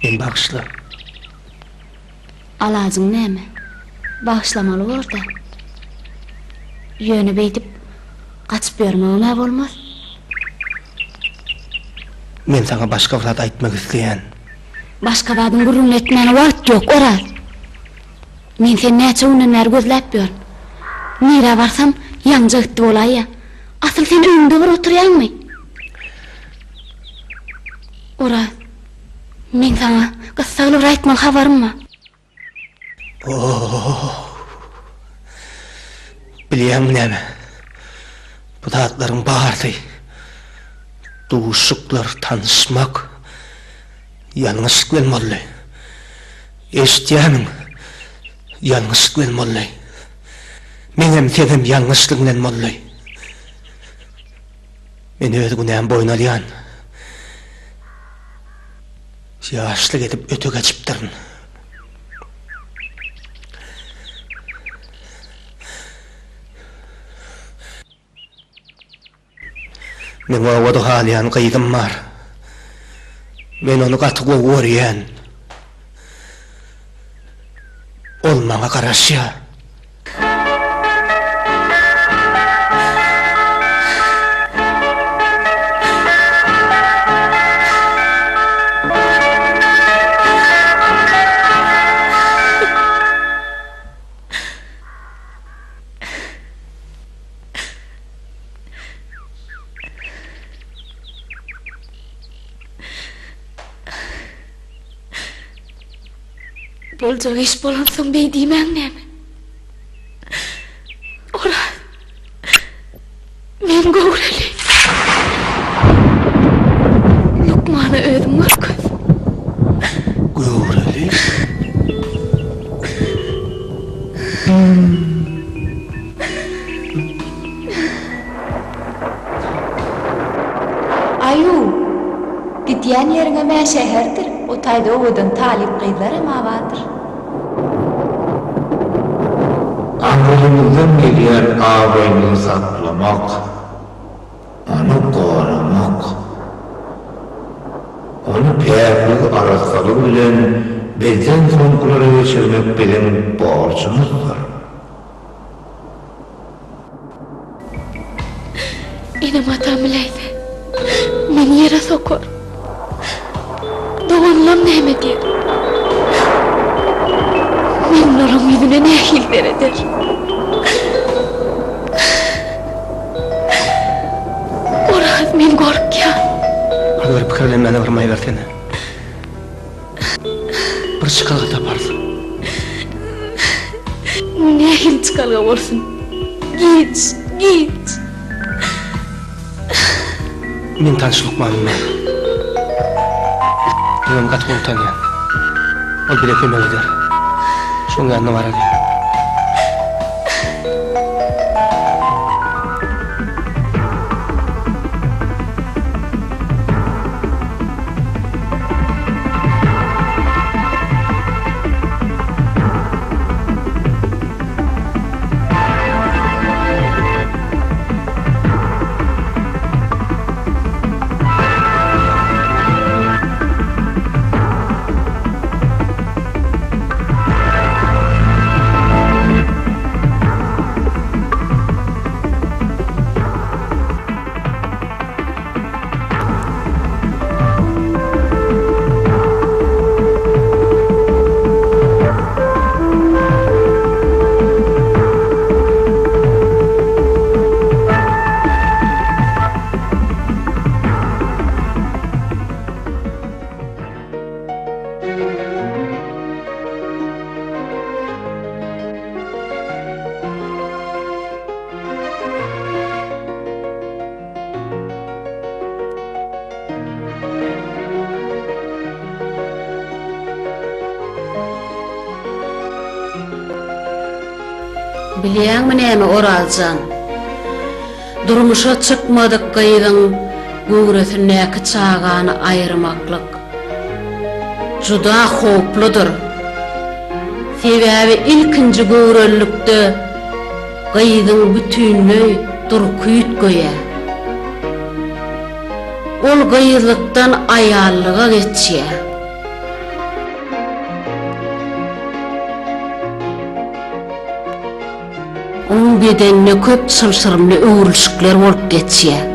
Men bağışla. Alacın näme? Bağışlamaly orda. Ýöne beýdip gaçyp bermegime bolmaz. Men sana başka bir zat aýtmak isleýän. Başka badyň gurrun etmene wagt ýok, Oraz. Men sen näçe günler gözläp ber. Nira barsam ýaňja gitdi bolaýa. Asyl sen öňde bir oturýanmy? Oraz. Men sana gyssaly bir aýtmaly habarym bar. Bilýän näme? Bu zatlaryň bardy. Duşuklar tanışmak yanlışlık bilmeli. Eşitýämiň? Yanlışlyk bilmeli. Menem senem yanlışlyk bilmeli. Men öz günäm boyun alýan. Ýaşlyk edip öte geçipdirn. Men wada halyan gaýdym bar. Men onu gatyga görýän. Ol maňa garaşýa. Boljak iş bolansoň beýdiýmäň näme? Ora. Men göwreli. Lukmana ödüm görköz. Göwreli? Ayu, gitýän ýeriňe mä şäherdir. O taýda owadan talip gyzlar ema bardyr. Anılımızdan gelýär ağabeýni saklamak, onu goramak, onu pärlik arasalyk bilen bezen soňkulara geçirmek bilen borçumuz var. Enem atam bileýdi. Meni ýere sokar. Doğanlam näme diýer? Men onuň ýüzüne nähil bereder? Oraz men gorkýan. Hadi bir pikirlenmene varmaý bersene. Bir çıkalga taparsın. Nähil çıkalga bolsun? Git, git. Men tanışlyk maňyma. Benim gaty boltanýan. Ol bile kömek eder. Şoň ýanyna barady. Bilýäňmi näme Oraljan? Durmuşa çykmadyk gaýryň göwresindäki çagany aýyrmaklyk juda hopludur. Sebäbi ilkinji göwrelikde gaýryň bütünlüği durkyýt goýar. Ol gaýrlykdan aýallyga geçýär. bedenine köp çılşırımlı öwrülşikler bolup geçýär.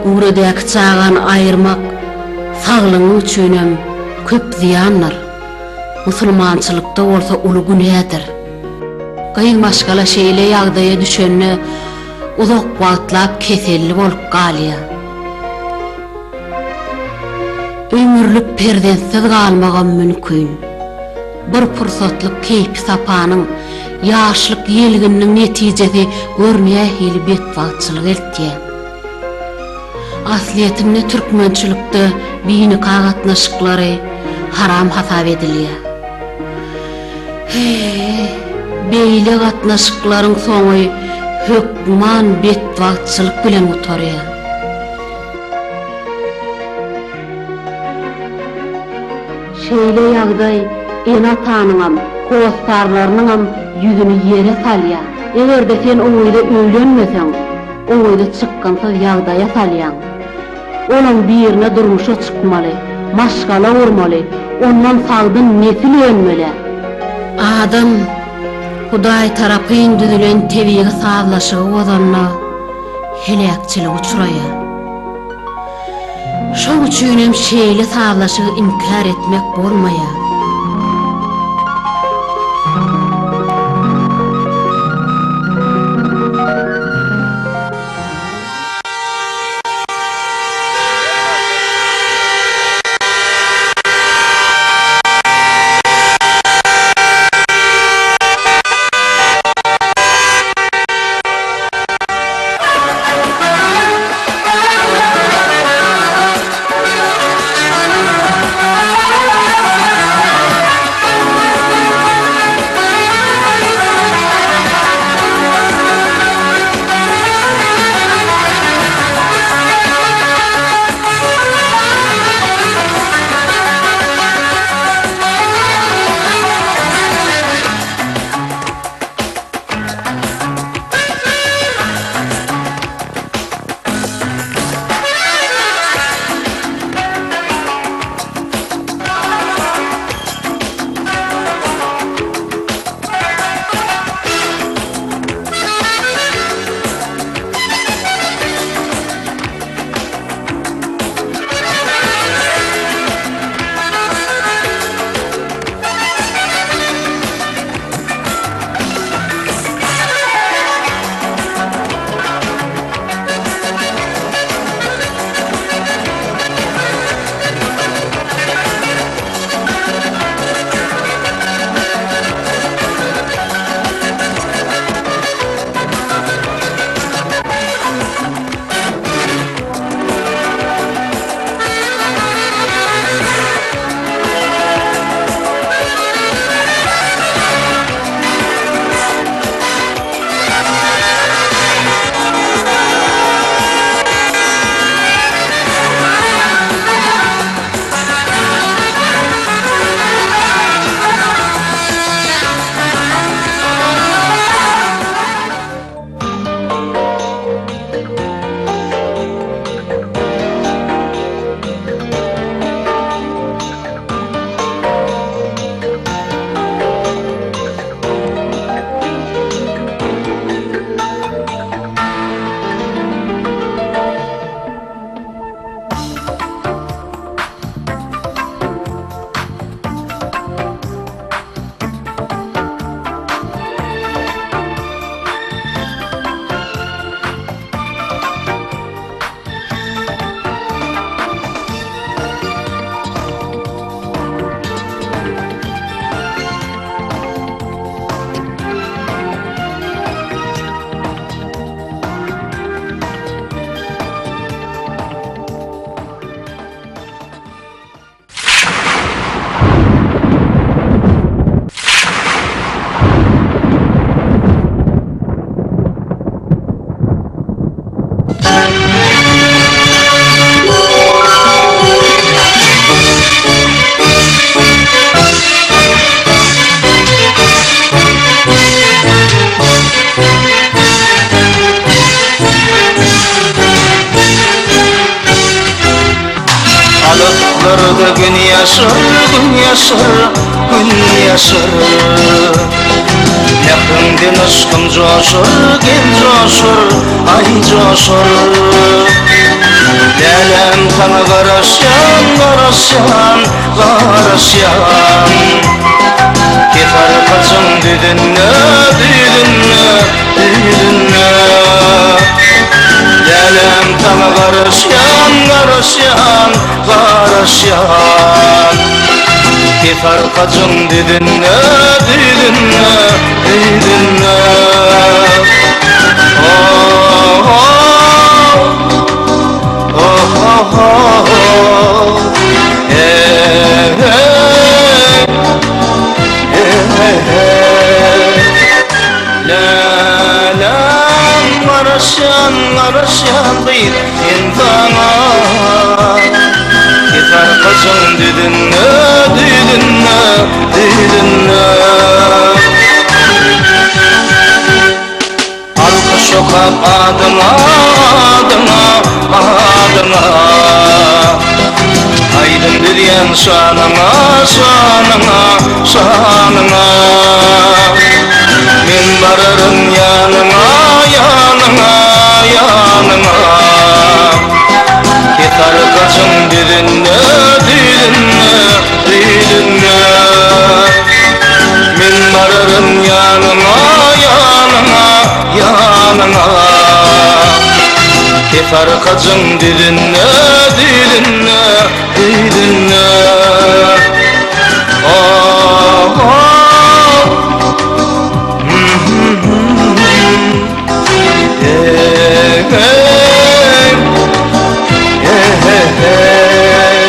Uradaki çağan ayırmak sağlygyň üçinem köp ziyanlar. Musulmançylykda bolsa uly günädir. Gynmaşgala şeýle ýagdaýa düşenne uzak wagtlap keselli bolup galýar. Ömürlük perdensiz galmagam mümkin. Bir pursatlyk keypi sapanyň, ýaşlyk ýelginiň netijesi görmeýä hili betwagtçylyk etdi. Asliyetimde türkmençilikde bini kagatnaşıklary haram hasap edilýär. Beýle gatnaşyklaryň soňy hökman betwagtçylyk bilen utarýar. Şeýle ýagdaý ena-tanyňam, howastarlarynyňam ýüzüni ýere salýar. Egerde sen oňyda öýlenmeseň, oňyda çykkansyz ýagdaýa salýan. Onun birine durmuşa çıkmaly, maşgala urmaly, ondan sağdın nesil önmeli. Adam, Hudaý tarapyn düzülen tebiği sağlaşığı ozanna helakçylyk uçuraýar. Şo üçinem şeýle sağlaşığı inkar etmek bolmaýar. Orada gün yaşır, gün yaşır, gün yaşır. Yakından aşkım coşur, gel coşur, ay coşur. Lelem kana karışyan, karışyan, karışyan. Ketar kaçım düdünne, düdünne, düdünne. Lelem kana karışyan, karışyan, karışyan. Ketar kaçım düdünne, düdünne, düdünne. Oh, oh, oh, oh, oh, oh. Hey, hey, hey, hey. Lelem karışyan, karışyan bir insana. Ketar kaçım düdünne, düdünne, düdünne. Arka sokak adına, adına, adına. Aydın diyen şanına, şanına, şanına. Min varırım yanına, yanına, yanına. Ketar kaçım düdünne, düdünne, düdünne. Min varırım yanına, yanına, yanına. Ketar kaçım düdünne, düdünne, düdünne. Oh, oh. Hey, hey. Hey, hey, hey.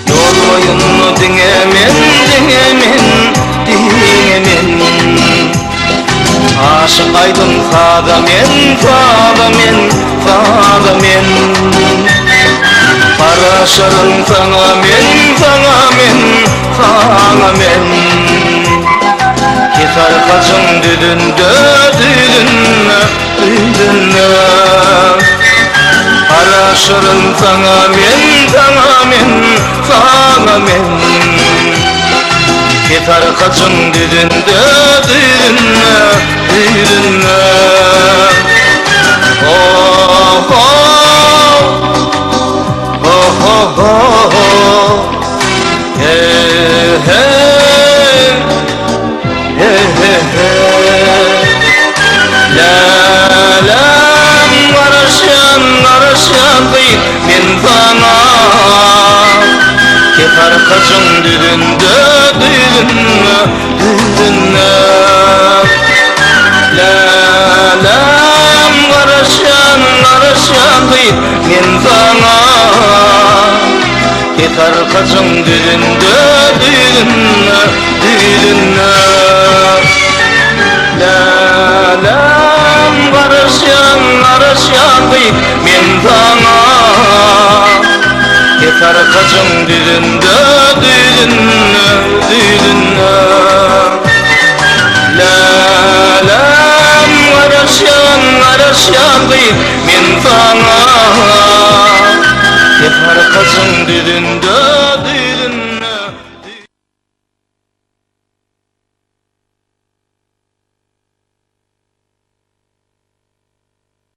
Yol boyunu dingemen, dingemen, dingemen. Aşık aydın fadamen, fadamen, fadamen. Paraşarın fanamen, fanamen, fanamen. Ketar kaçım düdünde, düdünne, düdünne. Paraşarın fanamen, fanamen, fanamen. Ketar kaçım düdünde, düdünne, düdünne. Oh, oh. Oh, oh, oh, hey, hey, hey, hey, hey. Lelem karışyan, karışyan bir min sana. Ketar kaçım düdünde, düdünne, düdünne. Lelem karışyan, karışyan bir min sana. Ketar kaçım düdünde, düdünne, düdünne. Lelem karışyan, karışyan bir min sana. Ketar kaçım düdünde, düdünne, düdünne. Lelem karışyan, karışyan bir min sana. Ketar kaçım düdünde,